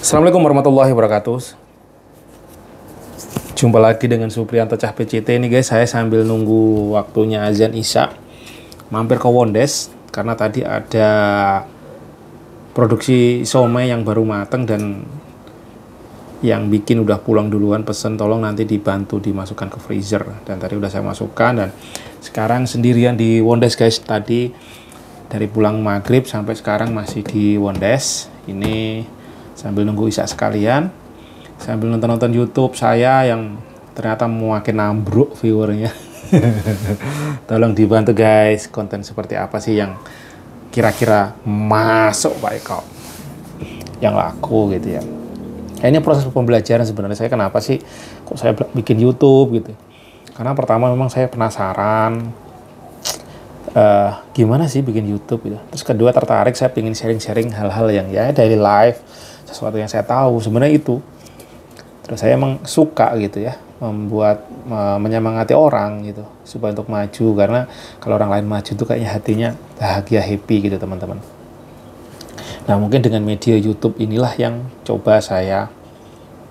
Assalamualaikum warahmatullahi wabarakatuh. Jumpa lagi dengan Supriyanto Cah PCT nih guys. Saya sambil nunggu waktunya azan Isya mampir ke Wondes karena tadi ada produksi somai yang baru mateng dan yang bikin udah pulang duluan, pesen tolong nanti dibantu dimasukkan ke freezer, dan tadi udah saya masukkan dan sekarang sendirian di Wondes guys. Tadi dari pulang maghrib sampai sekarang masih di Wondes ini sambil nunggu Isya sekalian, sambil nonton YouTube saya yang ternyata makin ambruk viewernya. Tolong dibantu guys, konten seperti apa sih yang kira-kira masuk Pak Eko, yang laku gitu ya. Ini proses pembelajaran sebenarnya saya, kenapa sih kok saya bikin YouTube gitu. Karena pertama memang saya penasaran gimana sih bikin YouTube gitu. Terus kedua tertarik, saya pengen sharing-sharing hal-hal yang ya daily life, sesuatu yang saya tahu sebenarnya itu. Terus saya emang suka gitu ya, menyemangati orang gitu supaya untuk maju, karena kalau orang lain maju tuh kayaknya hatinya bahagia, happy gitu teman-teman. Nah mungkin dengan media YouTube inilah yang coba saya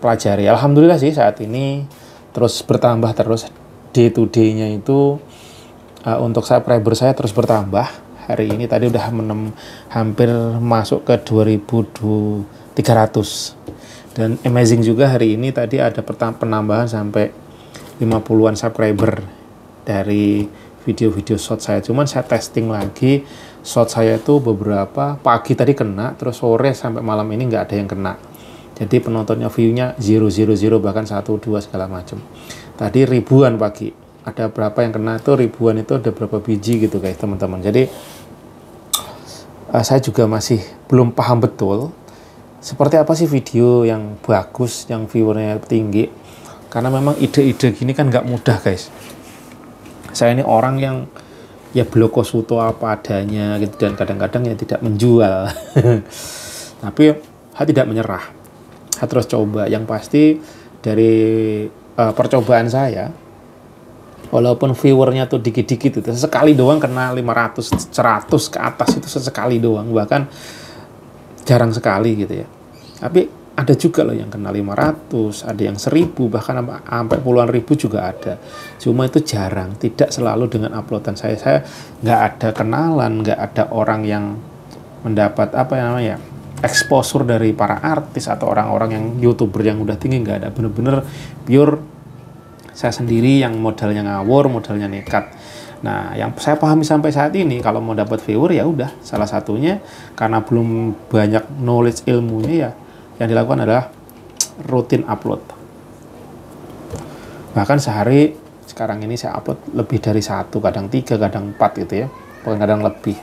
pelajari. Alhamdulillah sih saat ini terus bertambah terus, day to day-nya itu untuk subscriber saya terus bertambah. Hari ini tadi udah hampir masuk ke 2.300. Dan amazing juga hari ini tadi ada penambahan sampai 50-an subscriber dari video-video short saya. Cuman saya testing lagi, short saya itu beberapa pagi tadi kena, terus sore sampai malam ini nggak ada yang kena. Jadi penontonnya, view-nya 000, bahkan 1, 2 segala macam. Tadi ribuan pagi, ada berapa yang kena itu ribuan, itu ada berapa biji gitu guys teman-teman. Jadi saya juga masih belum paham betul seperti apa sih video yang bagus, yang viewernya tinggi. Karena memang ide-ide gini kan nggak mudah guys. Saya ini orang yang ya blokosuto apa adanya gitu, dan kadang-kadang ya tidak menjual. Tapi saya tidak menyerah, saya terus coba. Yang pasti dari percobaan saya, walaupun viewernya tuh dikit-dikit, itu sekali doang kena 500, 100 ke atas, itu sesekali doang, bahkan jarang sekali gitu ya. Tapi ada juga loh yang kena 500, ada yang 1000, bahkan sampai puluhan ribu juga ada. Cuma itu jarang, tidak selalu dengan uploadan saya. Saya nggak ada kenalan, nggak ada orang yang mendapat exposure dari para artis atau orang-orang yang YouTuber yang udah tinggi, nggak ada. Bener-bener pure saya sendiri yang modalnya ngawur, modalnya nekat. Nah, yang saya pahami sampai saat ini, kalau mau dapat viewer ya udah, salah satunya karena belum banyak knowledge ilmunya ya, yang dilakukan adalah rutin upload. Bahkan sehari sekarang ini saya upload lebih dari 1, kadang 3, kadang 4 gitu ya, kadang lebih.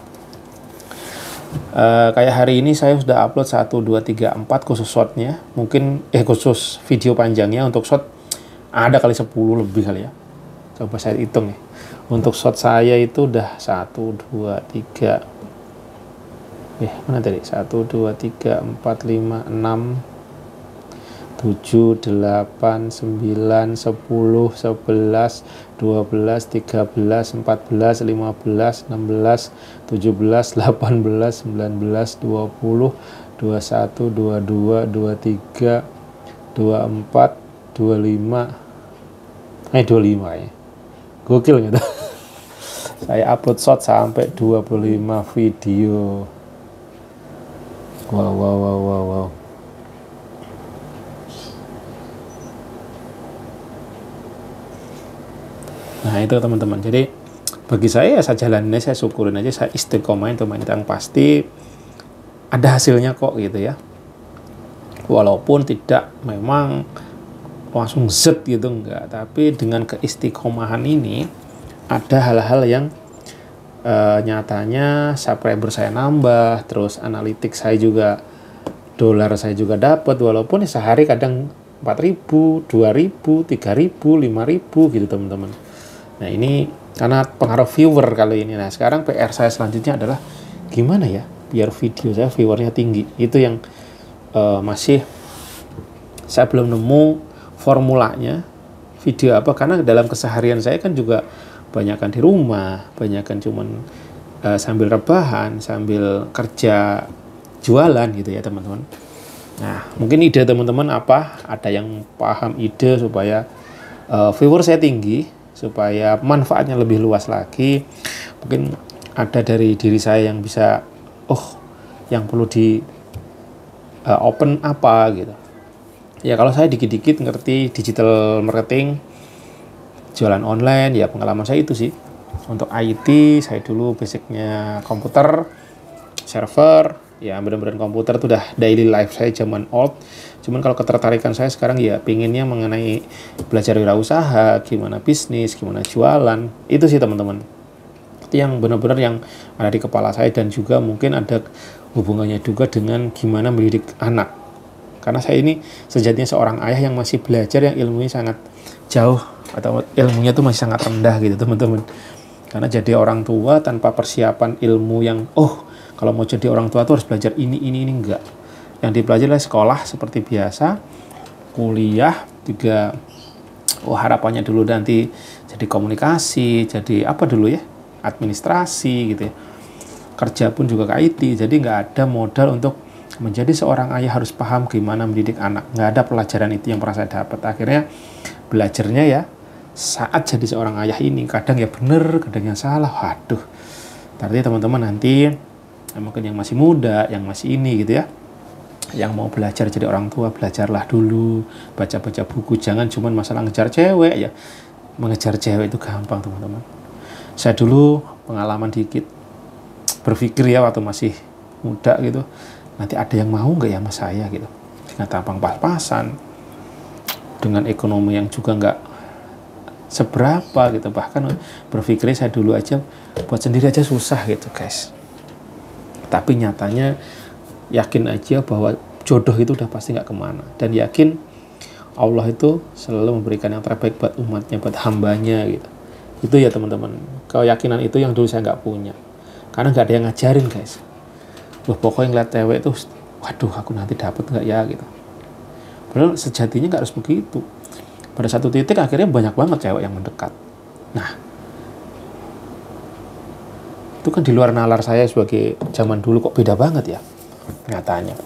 Kayak hari ini saya sudah upload 1, 2, 3, 4 khusus shortnya, mungkin khusus video panjangnya. Untuk short ada kali 10 lebih kali ya, coba saya hitung ya. Untuk short saya itu udah 1, 2, 3, mana tadi? 1, 2, 3, 4, 5, 6, 7, 8, 9, 10, 11, 12, 13, 14, 15, 16, 17, 18, 19, 20, 21, 22, 23, 24, 25 ya. Gokil gitu. Saya upload short sampai 25 video. Wow. Nah itu teman-teman. Jadi bagi saya ya saya jalanin, saya syukurin aja, saya istiqomahin teman, yang pasti ada hasilnya kok gitu ya. Walaupun tidak memang langsung zet gitu, enggak, tapi dengan keistiqomahan ini ada hal-hal yang nyatanya subscriber saya nambah, terus analitik saya juga, dolar saya juga dapat, walaupun sehari kadang 4.000, 2.000, 3.000, 5.000 gitu teman-teman. Nah ini karena pengaruh viewer kali ini. Nah sekarang PR saya selanjutnya adalah gimana ya biar video saya viewernya tinggi. Itu yang masih saya belum nemu formulanya, video apa, karena dalam keseharian saya kan juga banyakan di rumah, banyakan cuman sambil rebahan, sambil kerja jualan gitu ya teman-teman. Nah, mungkin ide teman-teman apa? Ada yang paham ide supaya viewer saya tinggi, supaya manfaatnya lebih luas lagi. Mungkin ada dari diri saya yang bisa, yang perlu di open apa gitu. Ya kalau saya dikit-dikit ngerti digital marketing, jualan online, ya pengalaman saya itu sih. Untuk IT, saya dulu basicnya komputer, server, ya benar-benar komputer itu udah daily life saya zaman old. Cuman kalau ketertarikan saya sekarang ya pinginnya mengenai belajar wirausaha, gimana bisnis, gimana jualan, itu sih teman-teman. Itu yang benar-benar yang ada di kepala saya, dan juga mungkin ada hubungannya juga dengan gimana mendidik anak. Karena saya ini sejatinya seorang ayah yang masih belajar, yang ilmunya sangat jauh atau ilmunya tuh masih sangat rendah gitu teman-teman. Karena jadi orang tua tanpa persiapan ilmu yang kalau mau jadi orang tua tuh harus belajar ini enggak. Yang dipelajari adalah sekolah seperti biasa, kuliah juga harapannya dulu nanti jadi komunikasi, jadi apa dulu ya, administrasi gitu ya. Kerja pun juga ke IT, jadi nggak ada modal untuk menjadi seorang ayah harus paham gimana mendidik anak. Nggak ada pelajaran itu yang pernah saya dapat. Akhirnya belajarnya ya saat jadi seorang ayah ini, kadang ya bener, kadang yang salah. Waduh, artinya teman-teman nanti mungkin yang masih muda, yang masih ini gitu ya, yang mau belajar jadi orang tua, belajarlah dulu, baca-baca buku, jangan cuma masalah ngejar cewek ya. Mengejar cewek itu gampang teman-teman. Saya dulu pengalaman dikit, berpikir ya waktu masih muda gitu, nanti ada yang mau nggak ya sama saya gitu, dengan tampang pas-pasan, dengan ekonomi yang juga nggak seberapa gitu, bahkan berpikir saya dulu aja buat sendiri aja susah gitu guys. Tapi nyatanya yakin aja bahwa jodoh itu udah pasti nggak kemana, dan yakin Allah itu selalu memberikan yang terbaik buat umatnya, buat hambanya gitu. Itu ya teman-teman, keyakinan itu yang dulu saya nggak punya, karena nggak ada yang ngajarin guys. Pokoknya ngeliat cewek itu, waduh aku nanti dapet nggak ya gitu. Padahal sejatinya nggak harus begitu. Pada satu titik akhirnya banyak banget cewek yang mendekat. Nah, itu kan di luar nalar saya sebagai zaman dulu, kok beda banget ya nyatanya.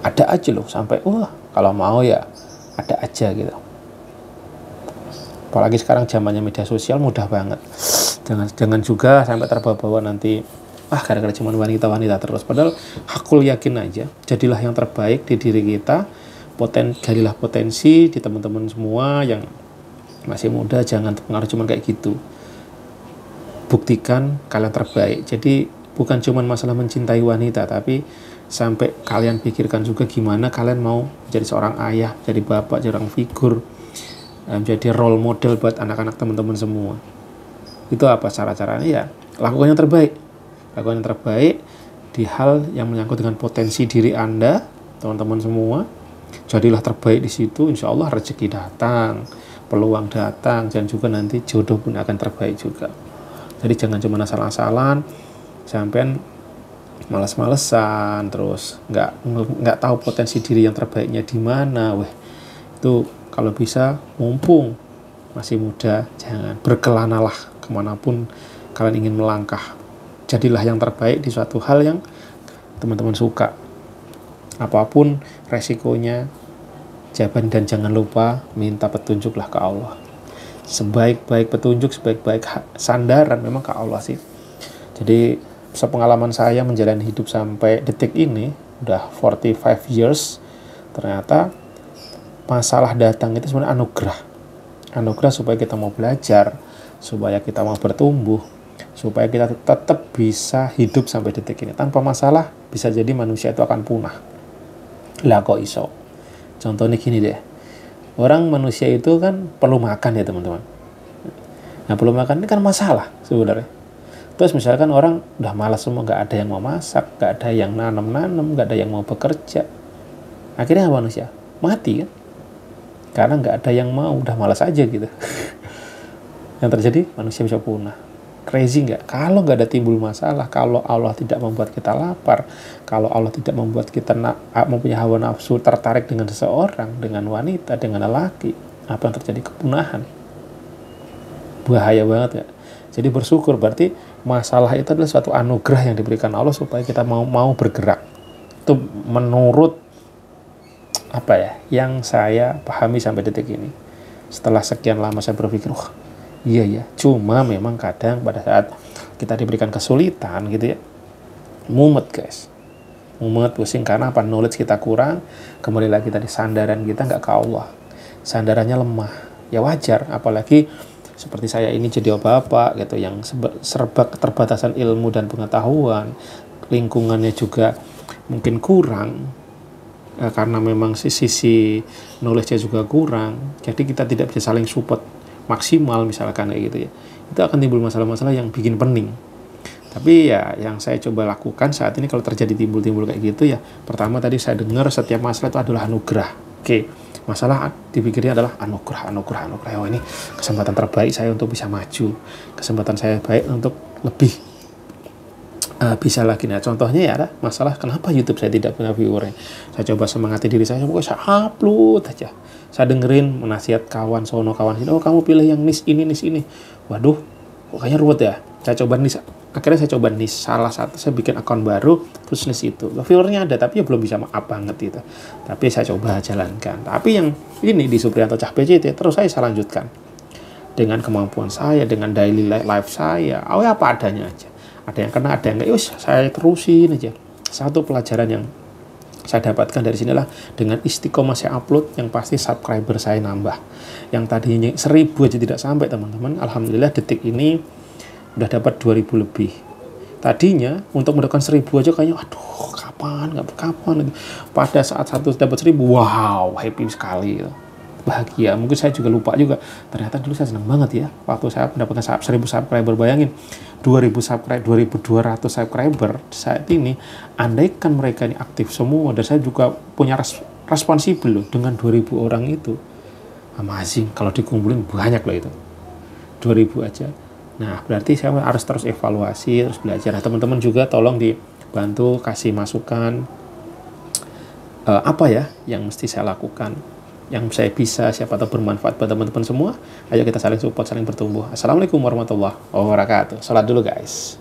Ada aja loh, sampai kalau mau ya ada aja gitu. Apalagi sekarang zamannya media sosial mudah banget. Jangan juga sampai terbawa-bawa nanti gara-gara cuma wanita-wanita terus. Padahal aku yakin aja, jadilah yang terbaik di diri kita, galilah potensi di teman-teman semua yang masih muda, jangan terpengaruh cuma kayak gitu. Buktikan kalian terbaik. Jadi bukan cuma masalah mencintai wanita, tapi sampai kalian pikirkan juga gimana kalian mau jadi seorang ayah, jadi bapak, jadi orang figur, jadi role model buat anak-anak teman-teman semua. Itu apa cara-caranya? Ya lakukan yang terbaik. Lakukan yang terbaik di hal yang menyangkut dengan potensi diri Anda, teman-teman semua. Jadilah terbaik di situ, insya Allah rezeki datang, peluang datang, dan juga nanti jodoh pun akan terbaik juga. Jadi jangan cuma asal-asalan, sampai malas-malesan, terus nggak tahu potensi diri yang terbaiknya di mana. Itu kalau bisa mumpung masih muda, jangan berkelanalah kemanapun kalian ingin melangkah. Jadilah yang terbaik di suatu hal yang teman-teman suka. Apapun resikonya, dan jangan lupa minta petunjuklah ke Allah. Sebaik-baik petunjuk, sebaik-baik sandaran memang ke Allah sih. Jadi sepengalaman saya menjalani hidup sampai detik ini, udah 45 years, ternyata masalah datang itu sebenarnya anugerah. Anugerah supaya kita mau belajar, supaya kita mau bertumbuh, supaya kita tetap bisa hidup sampai detik ini. Tanpa masalah, bisa jadi manusia itu akan punah. Lah kok iso? Contohnya gini deh. Orang manusia itu kan perlu makan ya teman-teman. Nah perlu makan ini kan masalah sebenarnya. Terus misalkan orang udah malas semua, nggak ada yang mau masak, nggak ada yang nanam-nanam, nggak ada yang mau bekerja. Akhirnya manusia mati kan? Karena nggak ada yang mau, udah malas aja gitu. Yang terjadi manusia bisa punah. Crazy nggak? Kalau nggak ada timbul masalah, kalau Allah tidak membuat kita lapar, kalau Allah tidak membuat kita mempunyai hawa nafsu, tertarik dengan seseorang, dengan wanita, dengan lelaki, apa yang terjadi? Kepunahan. Bahaya banget nggak? Jadi bersyukur, berarti masalah itu adalah suatu anugerah yang diberikan Allah supaya kita mau bergerak. Itu menurut apa ya, yang saya pahami sampai detik ini. Setelah sekian lama saya berpikir, wah iya ya, cuma memang kadang pada saat kita diberikan kesulitan gitu ya, mumet guys, mumet, pusing, karena apa, knowledge kita kurang. Kembali lagi tadi, sandaran kita nggak ke Allah, sandarannya lemah, ya wajar. Apalagi seperti saya ini jadi bapak gitu, yang serba keterbatasan ilmu dan pengetahuan, lingkungannya juga mungkin kurang, karena memang sisi knowledge-nya juga kurang, jadi kita tidak bisa saling support maksimal misalkan kayak gitu ya. Itu akan timbul masalah-masalah yang bikin pening. Tapi ya yang saya coba lakukan saat ini kalau terjadi timbul-timbul kayak gitu ya, pertama tadi saya dengar setiap masalah itu adalah anugerah. Oke, masalah dipikirnya adalah anugerah. Oh, ini kesempatan terbaik saya untuk bisa maju, kesempatan saya baik untuk lebih bisa lagi. Nah contohnya ya ada masalah kenapa YouTube saya tidak punya viewer. Saya coba semangati diri saya, pokoknya saya upload aja, saya dengerin nasihat kawan sono kawan sini, oh kamu pilih yang niche ini, waduh kok kayaknya ruwet ya. Saya coba niche, akhirnya saya coba niche, salah satu saya bikin akun baru terus niche itu, viewernya ada tapi ya belum bisa maaf banget itu, tapi saya coba jalankan. Tapi yang ini di Supriyanto Cah PCT terus saya lanjutkan dengan kemampuan saya, dengan daily life saya, oh ya apa adanya aja. Ada yang kena, ada yang enggak, yus saya terusin aja. Satu pelajaran yang saya dapatkan dari sinilah, dengan istiqomah saya upload, yang pasti subscriber saya nambah. Yang tadinya 1000 aja tidak sampai teman-teman, alhamdulillah detik ini udah dapat 2000 lebih. Tadinya untuk mendapatkan 1000 aja kayaknya aduh kapan pada saat satu dapat 1000, wow happy sekali gitu, bahagia. Mungkin saya juga lupa juga, ternyata dulu saya senang banget ya waktu saya mendapatkan 1000 subscriber. Bayangin 2000 subscriber, 2200 subscriber saat ini, andaikan mereka ini aktif semua dan saya juga punya responsibel loh dengan 2000 orang itu, amazing. Kalau dikumpulin banyak loh itu 2000 aja. Nah berarti saya harus terus evaluasi, terus belajar. Nah teman-teman juga tolong dibantu kasih masukan, apa ya yang mesti saya lakukan, yang saya bisa, siapa tahu bermanfaat buat teman-teman semua. Ayo kita saling support, saling bertumbuh. Assalamualaikum warahmatullahi wabarakatuh. Salat dulu guys.